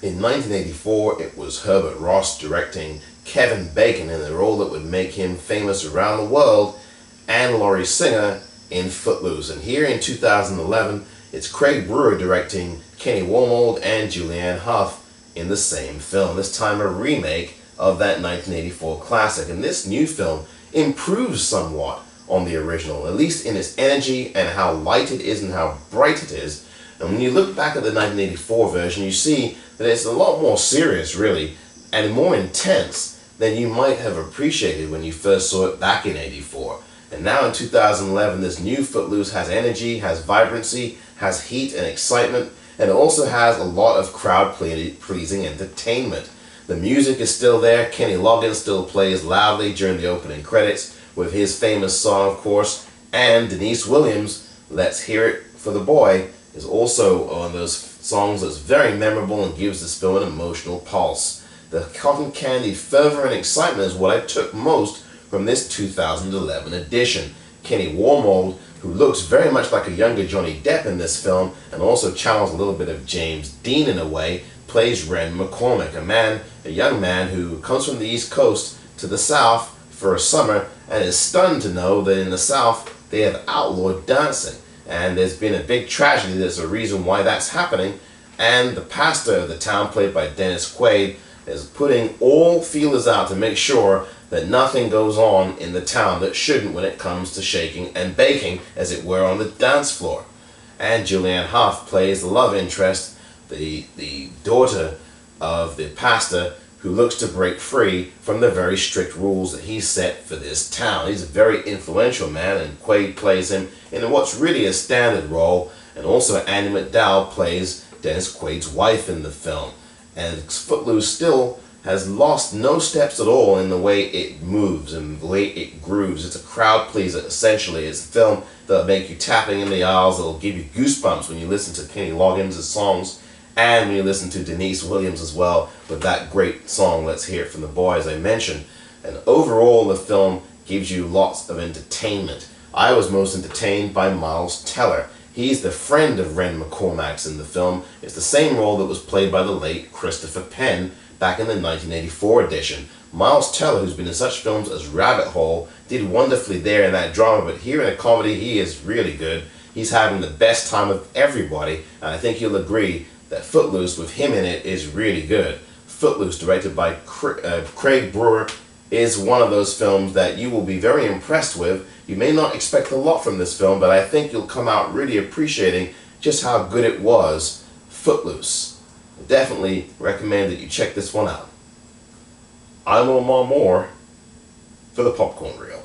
In 1984, it was Herbert Ross directing Kevin Bacon in the role that would make him famous around the world, and Laurie Singer in Footloose. And here in 2011, it's Craig Brewer directing Kenny Wormold and Julianne Hough in the same film, this time a remake of that 1984 classic. And this new film improves somewhat on the original, at least in its energy and how light it is and how bright it is. And when you look back at the 1984 version, you see that it's a lot more serious, really, and more intense than you might have appreciated when you first saw it back in '84. And now in 2011, this new Footloose has energy, has vibrancy, has heat and excitement, and it also has a lot of crowd-pleasing entertainment. The music is still there. Kenny Loggins still plays loudly during the opening credits with his famous song, of course, and Denise Williams' Let's Hear It for the Boy is also one of those songs that's very memorable and gives this film an emotional pulse. The cotton candy fervor and excitement is what I took most from this 2011 edition. Kenny Wormold, who looks very much like a younger Johnny Depp in this film and also channels a little bit of James Dean in a way, plays Ren McCormick, a young man who comes from the East Coast to the South for a summer and is stunned to know that in the South they have outlawed dancing. And there's been a big tragedy. There's a reason why that's happening. And the pastor of the town, played by Dennis Quaid, is putting all feelers out to make sure that nothing goes on in the town that shouldn't when it comes to shaking and baking, as it were, on the dance floor. And Julianne Hough plays the love interest, the daughter of the pastor, who looks to break free from the very strict rules that he's set for this town. He's a very influential man, and Quaid plays him in what's really a standard role, and also Andie MacDowell plays Dennis Quaid's wife in the film. And Footloose still has lost no steps at all in the way it moves and the way it grooves. It's a crowd pleaser, essentially. It's a film that'll make you tapping in the aisles, that'll give you goosebumps when you listen to Kenny Loggins' songs, and when you listen to Denise Williams as well, with that great song, Let's Hear It From the Boy, as I mentioned. And overall, the film gives you lots of entertainment. I was most entertained by Miles Teller. He's the friend of Ren McCormack's in the film. It's the same role that was played by the late Christopher Penn back in the 1984 edition. Miles Teller, who's been in such films as Rabbit Hole, did wonderfully there in that drama, but here in a comedy, he is really good. He's having the best time of everybody, and I think you'll agree that Footloose, with him in it, is really good. Footloose, directed by Craig Brewer, is one of those films that you will be very impressed with. You may not expect a lot from this film, but I think you'll come out really appreciating just how good it was. Footloose. I definitely recommend that you check this one out. I'm Omar Moore for the Popcorn Reel.